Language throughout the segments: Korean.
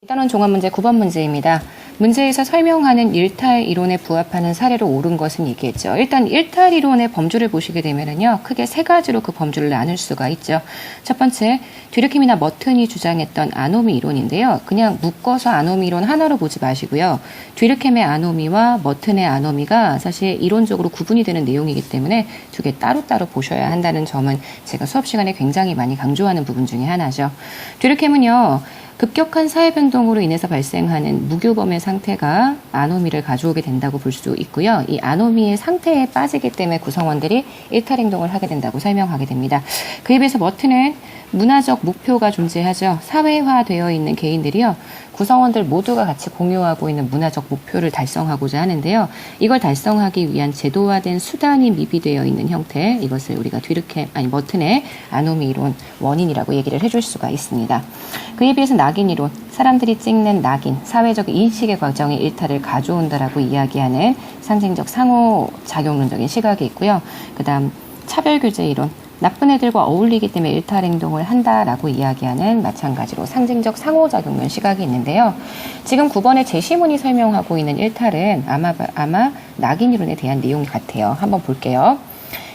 단원 종합문제 9번 문제입니다. 문제에서 설명하는 일탈 이론에 부합하는 사례로 옳은 것은 얘기했죠. 일단 일탈 이론의 범주를 보시게 되면은요, 크게 세 가지로 그 범주를 나눌 수가 있죠. 첫 번째, 듀르킴이나 머튼이 주장했던 아노미 이론인데요. 그냥 묶어서 아노미 이론 하나로 보지 마시고요. 듀르킴의 아노미와 머튼의 아노미가 사실 이론적으로 구분이 되는 내용이기 때문에 두 개 따로따로 보셔야 한다는 점은 제가 수업 시간에 굉장히 많이 강조하는 부분 중에 하나죠. 듀르킴은요, 급격한 사회변동으로 인해서 발생하는 무교범의 상태가 아노미를 가져오게 된다고 볼 수 있고요. 이 아노미의 상태에 빠지기 때문에 구성원들이 일탈행동을 하게 된다고 설명하게 됩니다. 그에 비해서 머튼은 문화적 목표가 존재하죠. 사회화되어 있는 개인들이요, 구성원들 모두가 같이 공유하고 있는 문화적 목표를 달성하고자 하는데요. 이걸 달성하기 위한 제도화된 수단이 미비되어 있는 형태, 이것을 우리가 머튼의 아노미 이론 원인이라고 얘기를 해줄 수가 있습니다. 그에 비해서 낙인 이론, 사람들이 찍는 낙인, 사회적 인식의 과정에 일탈을 가져온다라고 이야기하는 상징적 상호작용론적인 시각이 있고요. 그 다음 차별규제 이론, 나쁜 애들과 어울리기 때문에 일탈 행동을 한다라고 이야기하는 마찬가지로 상징적 상호작용론 시각이 있는데요. 지금 9번의 제시문이 설명하고 있는 일탈은 아마 낙인 이론에 대한 내용이 같아요. 한번 볼게요.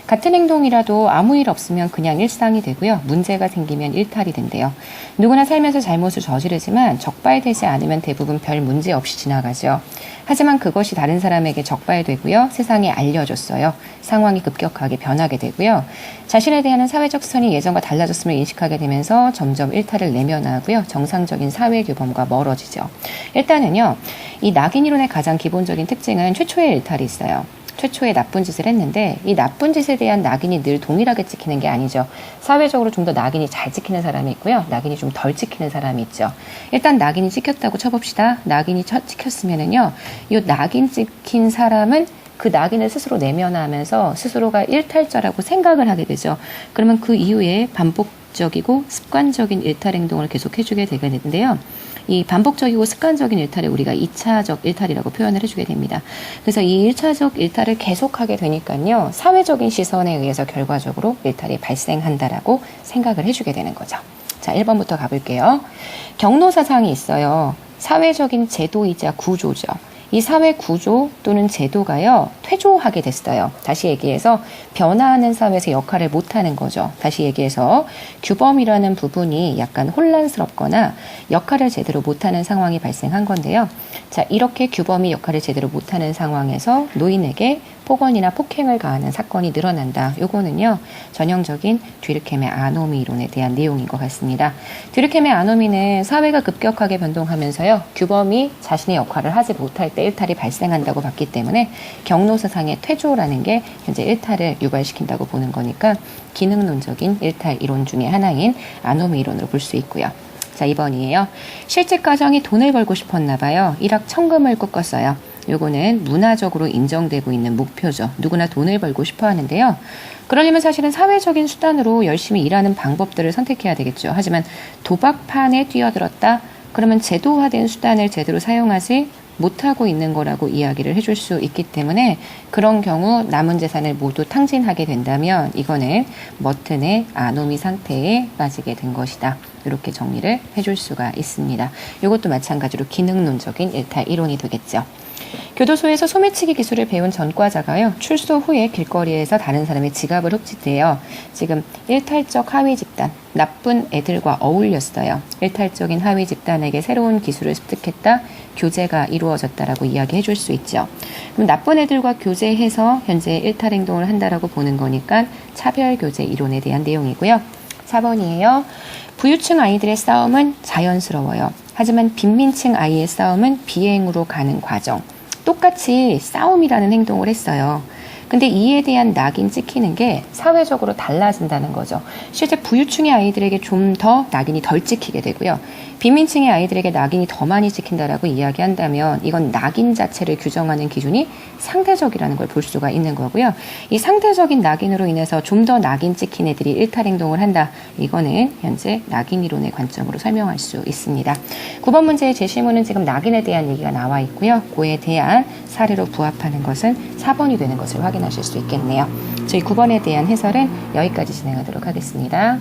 같은 행동이라도 아무 일 없으면 그냥 일상이 되고요. 문제가 생기면 일탈이 된대요. 누구나 살면서 잘못을 저지르지만 적발되지 않으면 대부분 별 문제 없이 지나가죠. 하지만 그것이 다른 사람에게 적발되고요. 세상에 알려졌어요. 상황이 급격하게 변하게 되고요. 자신에 대한 사회적 선이 예전과 달라졌음을 인식하게 되면서 점점 일탈을 내면하고요. 정상적인 사회 규범과 멀어지죠. 일단은요, 이 낙인 이론의 가장 기본적인 특징은 최초의 일탈이 있어요. 최초에 나쁜 짓을 했는데 이 나쁜 짓에 대한 낙인이 늘 동일하게 찍히는 게 아니죠. 사회적으로 좀 더 낙인이 잘 찍히는 사람이 있고요. 낙인이 좀 덜 찍히는 사람이 있죠. 일단 낙인이 찍혔다고 쳐봅시다. 낙인이 찍혔으면은요, 이 낙인 찍힌 사람은 그 낙인을 스스로 내면하면서 스스로가 일탈자라고 생각을 하게 되죠. 그러면 그 이후에 반복적이고 습관적인 일탈 행동을 계속 해주게 되겠는데요. 이 반복적이고 습관적인 일탈을 우리가 2차적 일탈이라고 표현을 해주게 됩니다. 그래서 이 1차적 일탈을 계속하게 되니까요, 사회적인 시선에 의해서 결과적으로 일탈이 발생한다라고 생각을 해주게 되는 거죠. 자, 1번부터 가볼게요. 경로사상이 있어요. 사회적인 제도이자 구조죠. 이 사회 구조 또는 제도가요, 퇴조하게 됐어요. 다시 얘기해서 변화하는 사회에서 역할을 못하는 거죠. 다시 얘기해서 규범이라는 부분이 약간 혼란스럽거나 역할을 제대로 못하는 상황이 발생한 건데요. 자, 이렇게 규범이 역할을 제대로 못하는 상황에서 노인에게 폭언이나 폭행을 가하는 사건이 늘어난다. 요거는요, 전형적인 듀르켐의 아노미 이론에 대한 내용인 것 같습니다. 듀르켐의 아노미는 사회가 급격하게 변동하면서요, 규범이 자신의 역할을 하지 못할 때 일탈이 발생한다고 봤기 때문에 경로사상의 퇴조라는 게 현재 일탈을 유발시킨다고 보는 거니까 기능론적인 일탈 이론 중에 하나인 아노미 이론으로 볼 수 있고요. 자, 2번이에요. 실직 가정이 돈을 벌고 싶었나 봐요. 일확천금을 꿈꿨어요. 요거는 문화적으로 인정되고 있는 목표죠. 누구나 돈을 벌고 싶어 하는데요. 그러려면 사실은 사회적인 수단으로 열심히 일하는 방법들을 선택해야 되겠죠. 하지만 도박판에 뛰어들었다? 그러면 제도화된 수단을 제대로 사용하지 못하고 있는 거라고 이야기를 해줄 수 있기 때문에 그런 경우 남은 재산을 모두 탕진하게 된다면 이거는 머튼의 아노미 상태에 빠지게 된 것이다. 이렇게 정리를 해줄 수가 있습니다. 이것도 마찬가지로 기능론적인 일탈 이론이 되겠죠. 교도소에서 소매치기 기술을 배운 전과자가요, 출소 후에 길거리에서 다른 사람의 지갑을 훔치대요. 지금 일탈적 하위 집단, 나쁜 애들과 어울렸어요. 일탈적인 하위 집단에게 새로운 기술을 습득했다, 교제가 이루어졌다라고 이야기해 줄 수 있죠. 그럼 나쁜 애들과 교제해서 현재 일탈 행동을 한다라고 보는 거니까 차별교제 이론에 대한 내용이고요. 4번이에요. 부유층 아이들의 싸움은 자연스러워요. 하지만 빈민층 아이의 싸움은 비행으로 가는 과정. 똑같이 싸움이라는 행동을 했어요. 근데 이에 대한 낙인 찍히는 게 사회적으로 달라진다는 거죠. 실제 부유층의 아이들에게 좀 더 낙인이 덜 찍히게 되고요. 빈민층의 아이들에게 낙인이 더 많이 찍힌다라고 이야기한다면 이건 낙인 자체를 규정하는 기준이 상대적이라는 걸 볼 수가 있는 거고요. 이 상대적인 낙인으로 인해서 좀 더 낙인 찍힌 애들이 일탈 행동을 한다. 이거는 현재 낙인 이론의 관점으로 설명할 수 있습니다. 9번 문제의 제시문은 지금 낙인에 대한 얘기가 나와 있고요. 그에 대한 사례로 부합하는 것은 4번이 되는 것을 확인하실 수 있겠네요. 저희 9번에 대한 해설은 여기까지 진행하도록 하겠습니다.